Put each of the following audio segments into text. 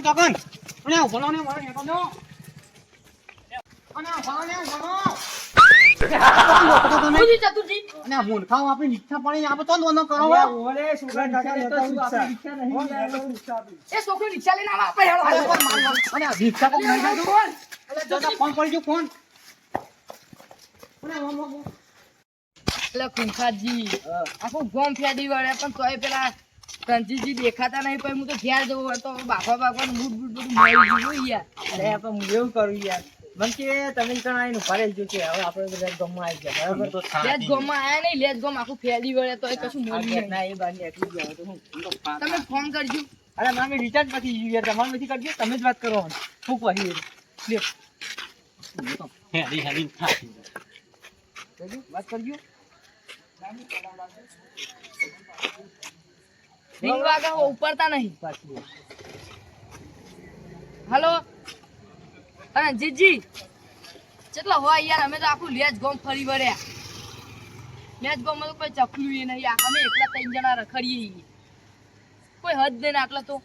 ચોકન અને બોલો ને મારે હેતો દો અને બોલો ને બોલો ઓજી ચતુરજી અને મૂર્ખાઓ આપણી ઈચ્છા પડી આપો તો દોનો કરો ઓરે સુગર કાકા તો આપણી ઈચ્છા નહીં એ છોકરો રિક્ષા લઈને આવે આપણે હેડો અને ઈચ્છા તો નહીં જાતું એટલે જતા ફોન પડી ગયો ફોન અને એટલે કુંખાજી આખું ગોમ ફેડી વળે પણ તોય પેલા રણજીતજી દેખાતા નહીં પછી હું તો ઘેર જવું તો બાફા મૂડ બધું મળી ગયું યાર અરે પણ હું એવું કરું યાર મન કે તમે કણ આવીને ઉભા રહેજો કે હવે આપણે બધા ગમમાં આવી ગયા બરાબર તો લેજ ગોમમાં આયા નહીં લેજ ગોમ આખું ફેડી વળે તોય કશું મળી નહીં ના એ બાની એટલી ગયા તો હું તમે ફોન કરજો અરે મામે રિચાર્જ નથી યુ યાર તમારે નથી કરજો તમે જ વાત કરો શું કહી લ્યો હેડી હેડી થાકી વાત કરજો રિંગ વાગા ઉપરતા નહીં હેલો અરે જીજી કેટલા હોય યાર અમે તો આખું લેજ ગોમ ફરી વળ્યા લેજ ગોમ તો કોઈ ચકલું એ નહીં અમે એકલા 3 જણા રખડીએ કોઈ હદ નહીં આટલા તો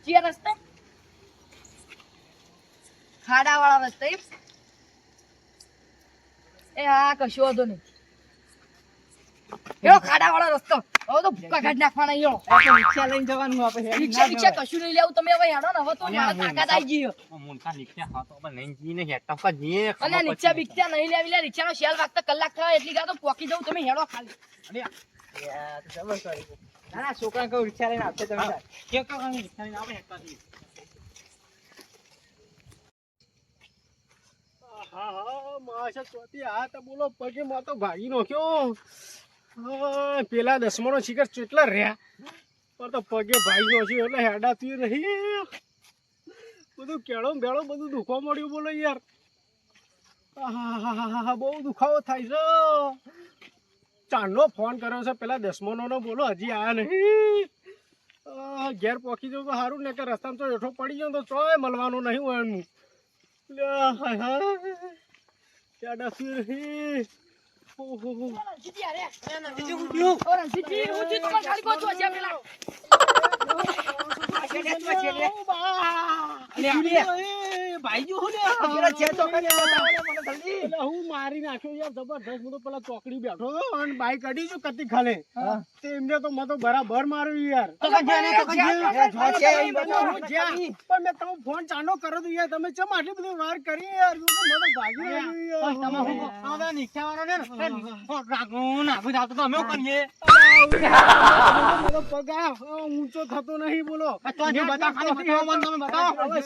ચિયા રસ્તા ખાડા વાળા રસ્તા એ હા કશો વાંધો નહીં એવો ખાડા વાળો રસ્તો હવે તો ભૂકા કાઢી નાખવાના યો રિક્ષા લઈને જવાનું આપણે રિક્ષા કશું નહીં લેવું તમે હવે હેડો ને હવે તો મારા તાકાત આવી ગઈ મુનકા રિક્ષા હા તો આપણે નહીં જીને હેટા કા જીએ અને રિક્ષા બિક્ષા નહીં લેવી લે રિક્ષાનો શેલ વાગતા કલાક થાય એટલી ગાતો પોકી જવું તમે હેડો ખાલી અરે યાર તો જબર કરી ના ના છોકરા કહું રિક્ષા લઈને આપશે તમે કે કહું રિક્ષા લઈને આપણે હેટા દી હા માશા ચોથી આ તો બોલો પગે માં તો ભાગી નાખ્યો પેલા 10માનો શિખર કેટલા રહ્યા પણ તો પગે ભાગી નાખ્યો એટલે હેડાતી નહીં બધું કેળો બેળો બધું દુખવા મળ્યું બોલો યાર હા બહુ દુખાવો થાય છે ચાંદનો ફોન કર્યો છે પેલા 10માનો બોલો હજી આયા નહીં ઘેર પહોંચી જવું તો સારું ને કે રસ્તામાં તો હેઠો પડી ગયો તો ચોય મળવાનું નહીં હોય એનું મારી નાખ્યો યાર જબરદસ્ત હું તો પેલા ચોકડી બેઠો અને બાઈક અડી છું કતી ખાલે એમને તો મેં તો બરાબર માર્યું યાર પણ મેં તમે ફોન ચાલુ કરો તો યાર તમે ચમ આટલી બધી વાર કરી યાર મેં તો ભાગી પગા ઊંચો થતો નહીં બોલો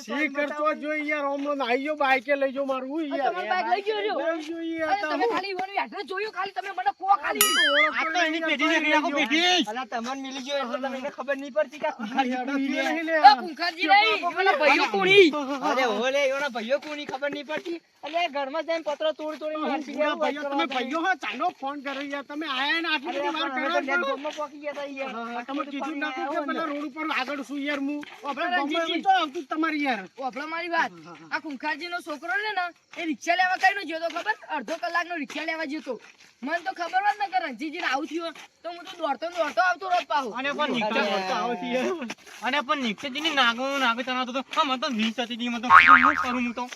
શી કરતો જોઈ યાર હમણાં આવી ગયો બાઈકે લઈ જાઓ મારું યાર ખબર નહીં પડતી ખબર નહીં પડતી એટલે ઘરમાં જઈને પત્રો તોડ તમે ભાઈઓ હા ચાલો ફોન કર્યો યાર તમે આયા ને આટલી વાર કર્યો પોકી ગયા યાર તમે કીધું ના કે પેલા રોડ ઉપર આગળ શું યાર હું આવતું તમારી યાર ઓફળા મારી વાત આ કુંખારજી નો છોકરો ને એ રિક્ષા લેવા કઈ નો જતો ખબર અડધો કલાક નો રિક્ષા લેવા જતો મને તો ખબર હોત ને કે રણજીતજી આવું થયું તો હું તો દોડતો આવતો રોજ પાહો અને પણ નિક્ષાજી ની નાગો તણાવતો તો મને તો નીચ હતી દી મને તો શું કરું હું તો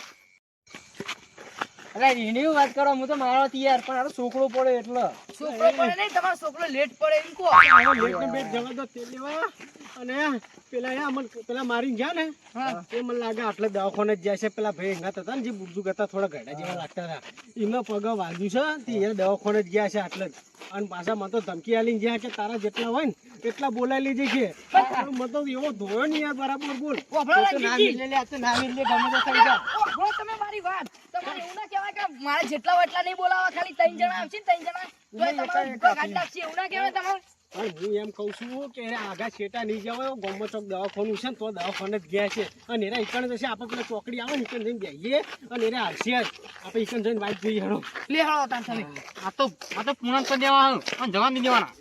અરે રીની વાત કરો હું તો મારો યાર પણ આ છોકરો પડે એટલે છોકરો પડે નહીં તમારો છોકરો લેટ પડે એમ કો લેટ ને બેટ જવા દો તે લેવા અને પેલા મારી ગયા ને એ મને લાગે આટલે દવાખાને જ જાય છે પેલા ભાઈ એંગાત હતા ને જે બુજુ કરતા થોડા ઘડા જેવા લાગતા હતા એમના પગ વાગ્યું છે તે દવાખાને જ ગયા છે આટલે જ અને પાછા મને તો ધમકી આલીને ગયા કે તારા જેટલા હોય ને એટલા બોલાવી લેજે છે મને તો એવો ધોયો નહીં યાર બરાબર બોલ તમે મારી વાત તમારે એવું ના કહેવાય કે મારે જેટલા હોય એટલા નહીં બોલાવા ખાલી 3 જણા આવશે ને 3 જણા એવું ના કહેવાય તમારે હું એમ કઉ છું કે આગા છેટા નહીં જવાય ગોમો ચોક દવાખાનું છે ને તો દવાખાને જ ગયા છે અને એરા ઈકણ જશે આપણે પેલા ચોકડી આવે ને ઈકણ જઈને બેસીએ અને એરા આવશે જ આપણે ઈકણ જઈને વાત જોઈએ હેડો લે હળો તાન તમે આ તો પૂર્ણ કરી દેવાનું અને જવા નહીં દેવાના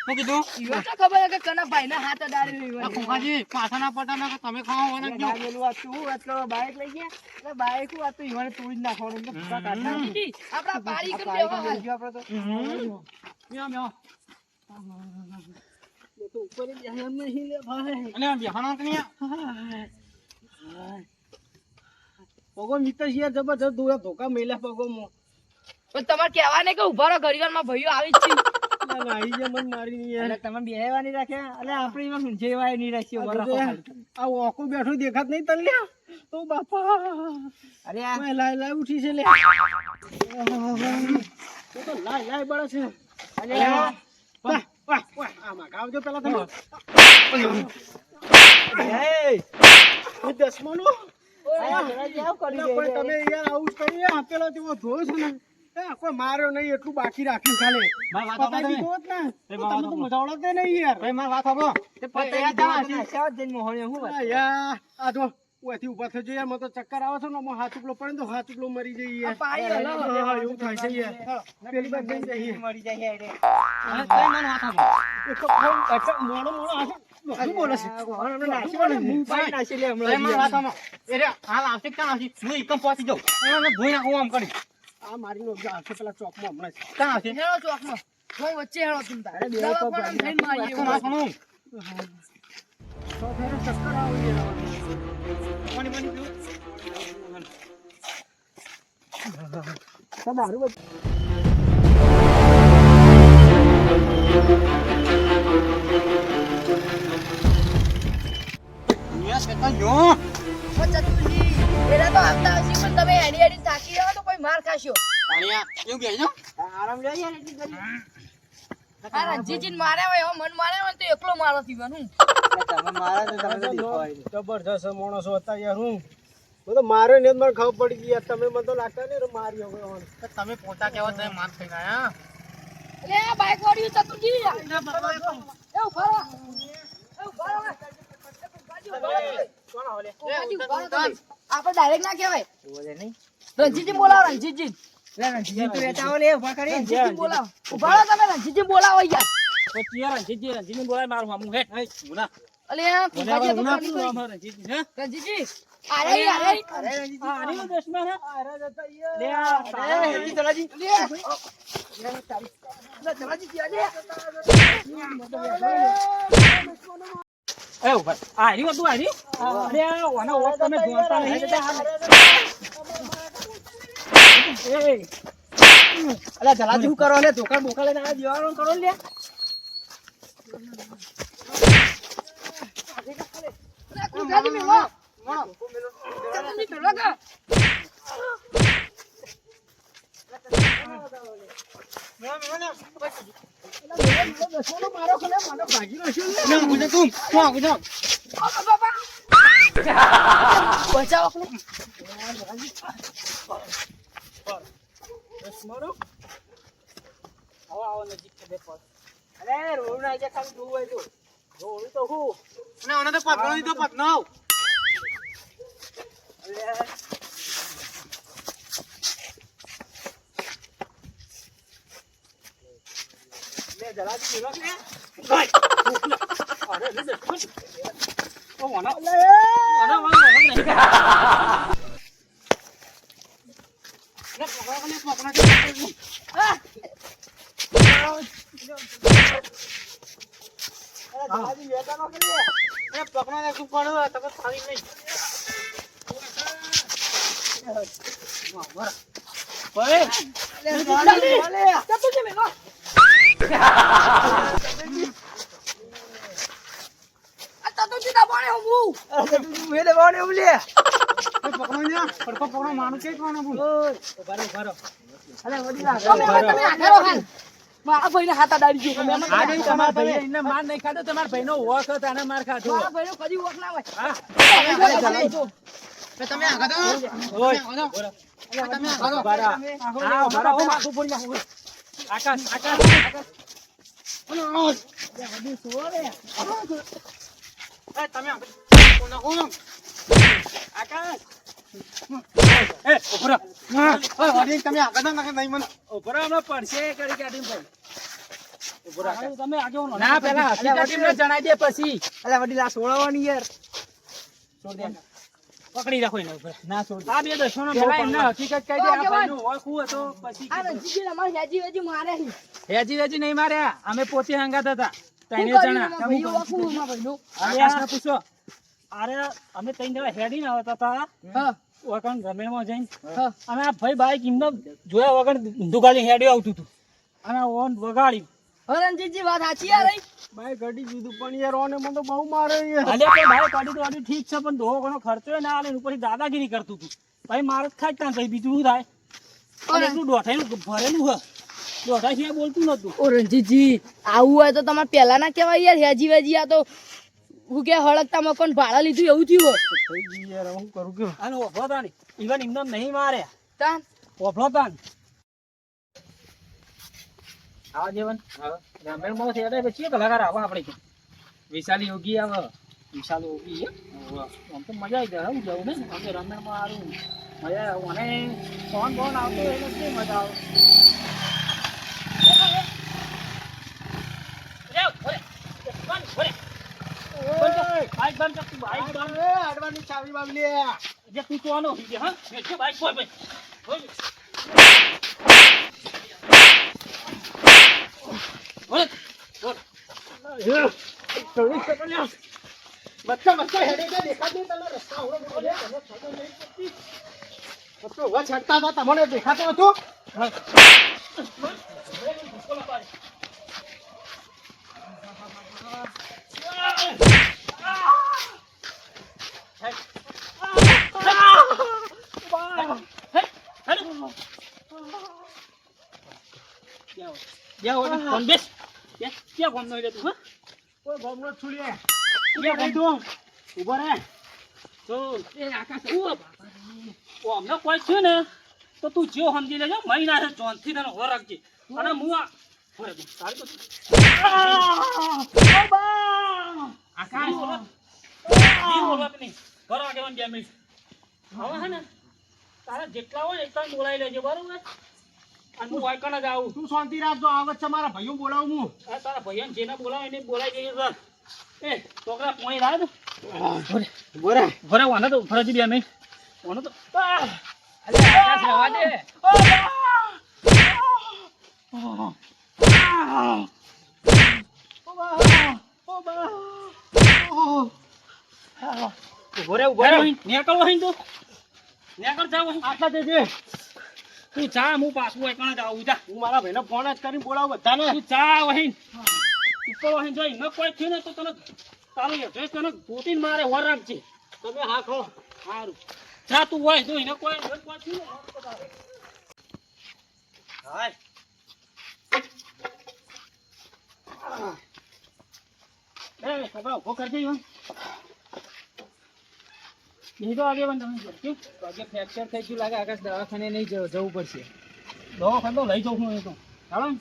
શું કીધું ઈવો તો ખબર કે કના ભાઈ ના હાથ અડાડી રહ્યો કુકાજી પાછાના પટાના કે તમે ખાવા ને ના મેલું આ તું વાત કરો બાઈક લઈ ગયા એટલે બાઈક આ તો ઈવાને તોડી નાખવાનું એટલે ભૂકા કાઢના આપડા પાડી કરી દેવા આપણે તો તો ઉપર જ જાય એમ નહીં લે ભાઈ. અને આ બેહાના કે નહીં? પગો મિત્ર છે યાર, જબરજસ્ત ધોકા મેલ્યા પગોમાં. પણ તમારે કહેવા નહીં કે ઉભા રહો, ઘડીવારમાં ભાઈઓ આવી જ છે. ના, ના, ઈ જે મને મારી નહીં યાર. તમે બેહવા નહીં રાખ્યા? એટલે આપણે એમાં ઊંઝેવાય નહીં રાખ્યો. આ તો યાર, આ ઓકો બેઠું દેખાત નહીં તને લ્યા. તો બાપા અરે ઓય લાય લાય ઉઠી છે લે. તો લાય લાય બળે છે. અરે વાહ વાહ વાહ, આમાં ગાવજો પેલા તમે. એ દસમાનો પણ તમે યાર આવું જ કરી આપેલો તેવો ધોયો છે ને. કોઈ માર્યો નહીં, એટલું બાકી રાખ્યું ખાલી. પતાવી દીધો હોત ને તો તમે તો મજાવડો જ નહીં યાર. આ યાર, આ જો ઓયથી ઊભા થજો યાર, મને તો ચક્કર આવે છે ને. આમાં હાથ ઉપલો પડે ને તો હાથ ઉપલો મરી જઈએ યાર. હા, એવું થાય છે યાર. પેલી બાજુ જઈને જઈએ. એક તો મોડો મોડો હાથ શું બોલે છે? આ મારી નો આવશે પેલા ચોકમાં હમણાં જ. હેળો ચોકમાં. કોઈ વચ્ચે હેળો તમે તારે. દવાખાનામાં થઈને મારીએ એવું. તો ફેર ચક્કર આવે યાર. તો દારૂ બધું ઓ ચતુરજી, પેલા તો આવતા હશે પણ તમે એડી એડી થાકી જાવ તો કોઈ માર ખાશો. આ રણજીતજીને માર્યા હોય એવો મન માર્યા હોય ને તો એકલો મારો થીવાનું. જબરજસ્ત માણસો હતા યાર. હું તો માર્યો ને મને ખબર પડી ગઈ યાર. તમે મને તો લાગતા ને માર્યો ગયો. તમે પોતા કેવા તમે માર થઈને આયા? એટલે આ બાઈક વાળ્યું ચતુરજી. એવું ફરો. આપણે ડાયરેક્ટ ના કહેવાય. રણજીતજી બોલાવો, રણજીતજી. રણજીતજી બોલાવો. ઉભા રહો તમે, રણજીતજી બોલાવો યાર. અલે આ કુંભાજી તો પાણી કરી. રણજીતજી, અરે જલાજી શું કરો લે? ધોકા બોકા લઈને આ દીવાનો કરો લે. કુંભાજી મેલો. ચતુરજી મેલો કા. મારો ખલે મને ભાગી રહ્યો બચાવો. અરે રોડ ના જાય ખાલી જોવું હોય તો રોડ તો હું અને ઓને તો પગનો દીધો પગનો. લે જલાજી મેલો કે અરે લે ઓ ઓના ઓના વાંગો નહીં ને પગનો ચતુરજી મેલો. આ ચતુરજી ના બોલે હું. માનું કે તમે આઘારો હાલ. મારા ભાઈને હાથ અડાડી ગયો. તમારા ભાઈ એને માર નહીં ખાધો, તમારા ભાઈનો વોક હતો એને માર ખાધો. મારા ભાઈનો કદી વોક ના હોય. તમે આગળ તમે આકાશ ના પેલા જણાવી દે પછી સોળવાની યાર પકડી રાખો એને ઉપર ના છોડ. આ બે દસોનો પેલા એમને હકીકત કહી દે. આ ભાઈનો ઓળખું હતો પછી આ રણજીતજી અમારે હેજી વેજી મારે છે. હેજી વેજી નહીં માર્યા, અમે પોતે હંગાત હતા. ત્રણે શું જણા. કર્યું ભાઈઓ આખું એમાં ભાઈનું? આકાશને પૂછો. અરે અમે ત્રણ જણા હેડીને આવતા હતા હા વગર રમેણમાં જઈને હા અને આ ભાઈ બાઈક એમને જોયા વગર ધુગાલી હેડ્યું આવતું હતું અને ઓન વગાડ્યું. રણજીતજી વાત સાચી યાર રહી. ભાઈ ગડી દીધું પણ યાર ઓને મને તો બહુ મારે યાર. અલે પણ ભાઈ કાઢી તો આડી ઠીક છે પણ ધોવો ઘણો ખર્ચો ના આલે ઉપરથી દાદાગીરી કરતું હતું. ભાઈ મારે જ ખાઈ ત્યાં બીજું શું થાય? અને એટલું દોઢાઈનું ભરેલું હ દોઢાઈ સિવાય બોલતું નતું. ઓ રણજીતજી આવું હોય તો તમારે પહેલા ના કહેવાય યાર હેજી વેજી આ તો હું કે હળકતા મકોન ભાડા લીધું એવું થયું હોય. થઈ ગઈ યાર હું કરું કે અને ઓફળો તાન ઈવન એમને નહીં માર્યા તાન ઓફળો તાન આવા જેવન રામેણમાં હેડે પછી કલાકાર આવા આપણે વિશાલ યોગી આવે વિશાલ યોગી આમ તો મજા આવી જાય હું જવું ને અમે રામેણમાં આવું મજા આવે અને ફોન ફોન આવતો એટલે કેવી મજા આવે. બાઈક બંધ કર તું બાઈક બંધ આડવાની ચાવી બાવી લે. જે તું તો આનો હા જે બાઈક બોય ભાઈ બોલ બોલ બચ્ચા બચ્ચા હેડે કે દેખાત નહીં તને રસ્તા આવડો મોટો છે તને ખબર નહીં પડતી. બચ્ચો વા છડતા હતા તમને દેખાતો હતો. કોઈ ગમનો છુલીએ ઉભો રે. અમને કોઈ થયું ને તો તું જેવો સમજી લેજો મહિના છે ચોથી તને હો રાખજે અને હું આ તારા જેટલા હોય એટલા બોલાવી લેજો બરોબર અને હું વાયકણ જ આવું. તું શાંતિ રાખજો આવત છે મારા ભાઈઓ બોલાવું હું. આ તારા ભાઈઓને જેને બોલાવે એને બોલાવી જઈએ સર. એ છોકરા પોણી રાખ બોરે ભરે વાને તો ફરજી બે મેં વાને તો નીકળવો હોય તું નીકળ જાવ આટલા દેજે. તું જા હું પાછું એકણ જ આવું જા. હું મારા ભાઈને ફોન જ કરીને બોલાવું બધાને. તું જા વહીન ઉપર વહીન જોઈ ન કોઈ થયું ને તો તને તારું એડ્રેસ તને ગોતીને મારે વર રાખજે. તમે હા ખો. સારું જા તું હોય જોઈ ન કોઈ કોઈ થયું ને હાય એ છોકરા ઉભો કરજે ઈવન નહીં તો આગે બંધ તમે આગે ફ્રેક્ચર થઈ ગયું લાગે આકાશ દવાખાને નહીં જવું પડશે. દવાખાને તો લઈ જાઉં છું એ તો ચાલો ને.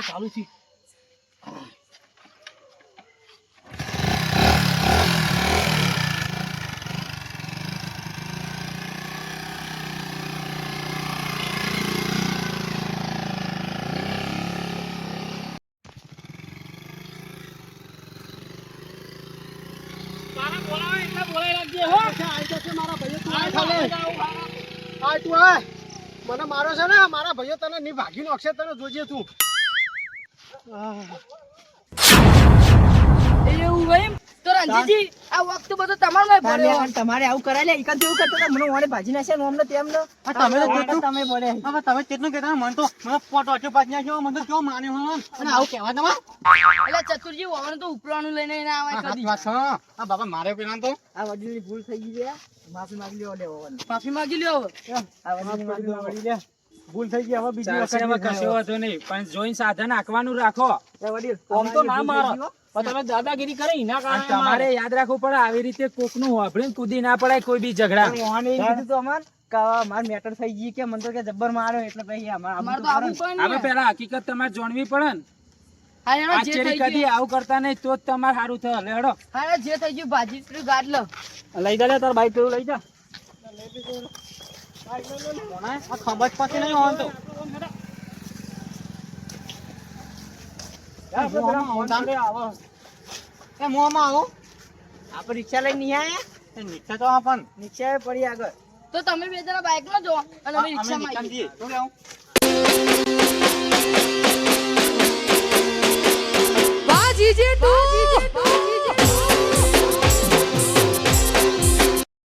ચાલુ છે. તારા બોલાવે એટલે બોલાવી રાખજે હો. આઈ જશે મારા ભાઈઓ તું આ ખાલે. આ તું આ મને મારો છે ને મારા ભાઈઓ તને ની ભાગી નાખશે તને જોજે તું. એવું હોય એમ? તો રણજીતજી આ વખત બધો તમારો ભર્યો. તમારે આવું કરાય લે એકાદ જેવું કરતા હતા મને ઓને ભાજી નાખે ને અમને તેમ ન તમે તો કેટલું તમે બોલે હવે તમે કેટલું કહેતા મને તો મને ફોટો અટો પાછ નાખ્યો મને તો કેવો માન્યો હું અને આવું કહેવા તમારે. એટલે ચતુરજી ઓવન તો ઉપરાણું લઈને ના આવે સાચી કદી. વાત છે. આ બાબા મારે પેલા તો આ વડીલની ભૂલ થઈ ગઈ છે માફી માંગી લેવો લેવો માફી માંગી લ્યો હવે. આ વડીલની માફી વળી માંગી લે. ભૂલ થઈ ગઈ હવે બીજી વખત ચાલશે, હવે કશો વાંધો નહીં પણ જોઈને સાધન આંકવાનું રાખો. લે વડીલ આમ તો ના મારો પણ તમે દાદાગીરી કરી એના કારણે તમારે યાદ રાખવું પડે આવી રીતે કોકનું વાપરીને કૂદી ના પડાય કોઈ બી ઝઘડા. ઓને એમ કીધું તો અમાર કે માર મેટર થઈ ગઈ કે મને તો કે જબ્બર માર્યો એટલે પછી અમાર અમારે તો આવું કોઈ હવે નહીં. પેલા હકીકત તમારે જાણવી પડે ને હા હેડો આ જે ચેરી થઈ કદી ગયું આવું કરતા નહીં તો જ તમારે સારું થાય. લે હેડો. હા હેડો, જે થઈ ગયું ભાજી પેલું ગાડ લો. લઈ જા લે તાર બાઈક પેલું લઈ જા. આ ખબર જ પછી નહીં હોતો એ મોમાં આવો આપણે રિક્ષા લઈને નહીં આયા નીચે તો આપણ રિક્ષા પડી આગળ તો તમે બે જણા બાઇકમાં જો અને અમે રિક્ષામાં આવીએ. Baji Jetu.